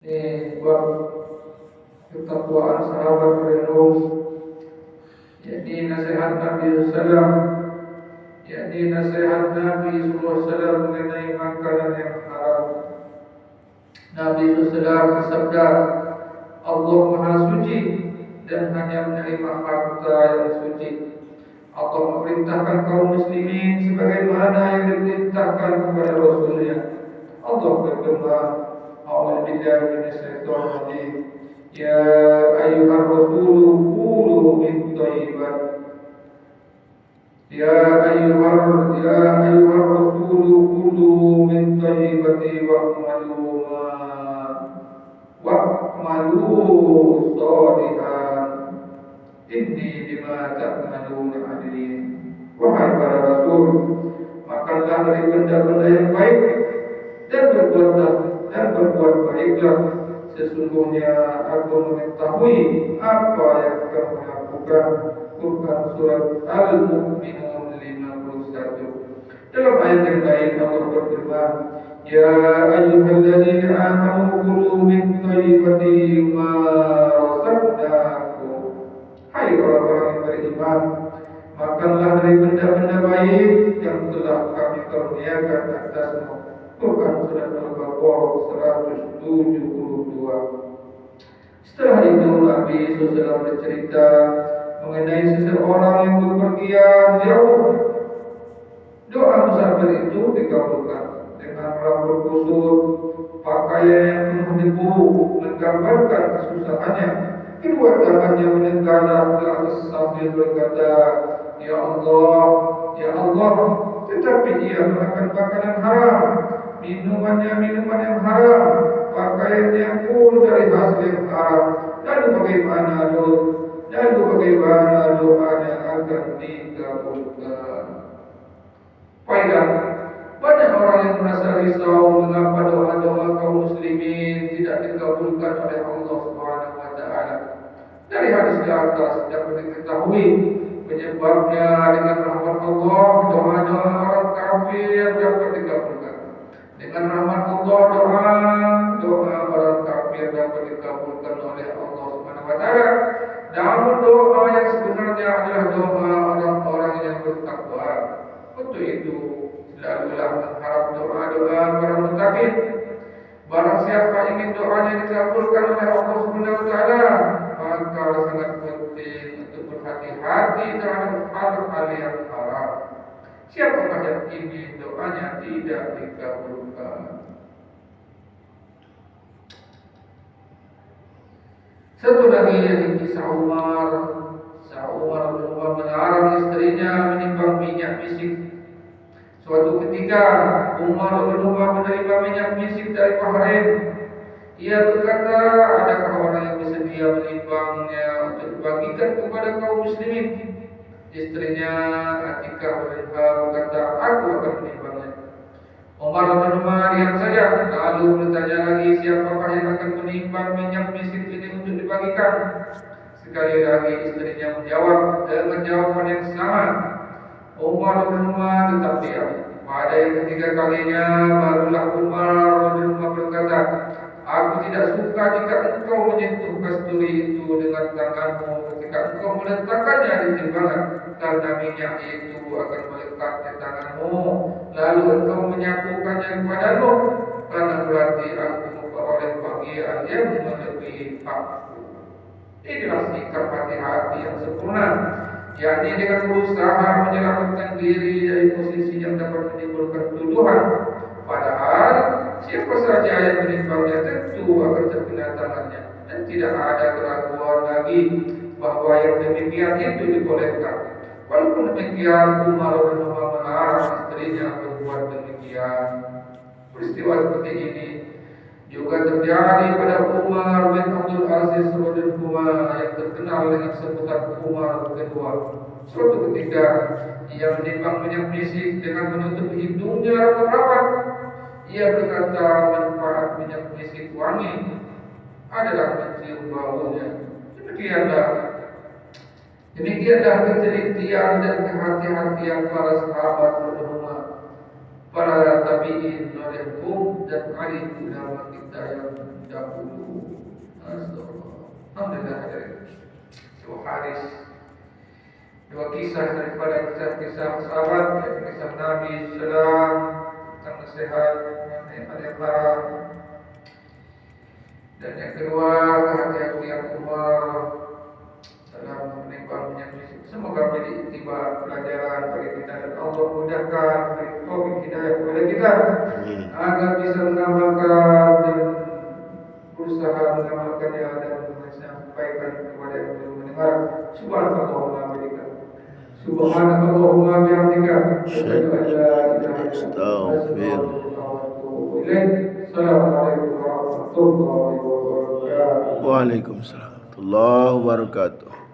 Buat ketakwaan sahabat Rasul, yakni nasihat Nabi SAW, yakni nasihat Nabi SAW mengenai makanan yang haram. Nabi SAW bersabda, Allah Maha Suci dan hanya menerima harta yang suci. Allah memerintahkan kaum muslimin sebagaimana yang diperintahkan kepada Rasulnya. Allah berfirman, A'udzu billahi minasyaitonir rajim. Ya ayyuhar rasulu qulu min thayyibat. Ya ayyuhar rasulu qulu min thayyibati wa'malu shalihan. Inni bima ta'maluna alim. Wahai para rasul, makanlah dari benda-benda yang baik dan berbuat baiklah. Sesungguhnya aku mengetahui apa yang kamu lakukan. Quran surat Al-Mu'minun 51. Dalam ayat yang lain Allah berfirman, Ya ayyuhalladzina amanu kulu min thayyibati ma razaqnakum. Hai orang-orang yang beriman, makanlah dari benda-benda baik yang telah kami kurniakan atasmu. Quran surat Al-Baqarah 172. Setelah itu Nabi SAW bercerita mengenai seseorang yang bepergian jauh. Doa musafir itu dikabulkan dengan rambut kusut, pakaian yang penuh debu menggambarkan kesusahannya. Kedua tangannya menenggadah ke atas sambil berkata, Ya Allah, Ya Allah. Tetapi ia makan makanan haram, minuman yang haram, pakaiannya pun dari hasil yang haram. Lalu bagaimana doanya akan dikabulkan? Faedah, banyak orang yang merasa risau mengapa doa-doa kaum muslimin tidak dikabulkan oleh Allah Subhanahu wa taala. Dari hadis di atas dapat diketahui penyebabnya. Dengan rahmat Allah, doa-doa orang kafir dapat dikabulkan. Dengan rahmat Allah, doa orang kafir dapat dikabulkan oleh Allah Subhanahu wa taala. Namun doa yang sebenarnya adalah doa orang-orang yang bertakwa. Untuk itu, selalulah mengharap doa-doa para muttaqin. Barang siapa ingin doanya dikabulkan oleh Allah Subhanahu wa taala, maka sangat penting untuk berhati-hati terhadap hal-hal yang haram. Siapakah yang ingin doanya tidak dikabulkan? Satu lagi yang kisah Umar melarang istrinya menimbang minyak misik. Suatu ketika Umar menerima minyak misik dari Bahrain. Ia berkata, adakah orang yang bersedia menimbangnya untuk dibagikan kepada kaum muslimin? Istrinya Atikah berkata, aku akan menimbangnya. Umar diam saja, lalu bertanya lagi, siapakah yang akan menimbang minyak misik ini untuk dibagikan? Sekali lagi istrinya menjawab dengan jawaban yang sama. Umar tetap diam. Pada yang ketiga kalinya barulah Umar berkata, aku tidak suka jika engkau menyentuh kasturi itu dengan tanganmu ketika engkau meletakkannya di timbangan, karena minyak itu akan melekat di tanganmu, lalu engkau menyapukannya kepadamu, karena berarti aku memperoleh bagian yang melebihi hakku. Inilah sikap hati-hati yang sempurna, yakni dengan berusaha menyelamatkan diri dari posisi yang dapat menimbulkan tuduhan. Padahal siapa saja yang menimbangnya tentu akan terkena tangannya, dan tidak ada keraguan lagi bahwa yang demikian itu dibolehkan. Walaupun demikian, Umar melarang istrinya berbuat demikian. Peristiwa seperti ini juga terjadi pada Umar bin Abdul Aziz radhiyallahu yang terkenal dengan sebutan Umar kedua. Suatu ketika ia menimbang minyak misik dengan menutup hidungnya rapat-rapat. Ia berkata, manfaat minyak misik wangi adalah mencium baunya. Demikianlah ketelitian dan kehati-hatian para sahabat radhiyallahu. para tabi'in oleh dan Ali ulama kita yang dahulu. Alhamdulillah dari dua hadis, dua kisah daripada kisah-kisah sahabat, kisah Nabi Sallam tentang nasihat hal yang haram, dan yang kedua kehati-hatian Umar dalam menimbang fisik. Semoga menjadi tiba pelajaran bagi kita dan Allah mudahkan beri taufik hidayah kepada kita agar bisa mengamalkan dan berusaha mengamalkannya dan menyampaikan kepada yang belum mendengar. Subhanallahumma bihamdika. Subhanallahumma bihamdika. Asyhadu an la ilaha illa anta astaghfiruka wa atubu ilaik. Assalamualaikum warahmatullahi wabarakatuh. Waalaikumsalam warahmatullahi wabarakatuh.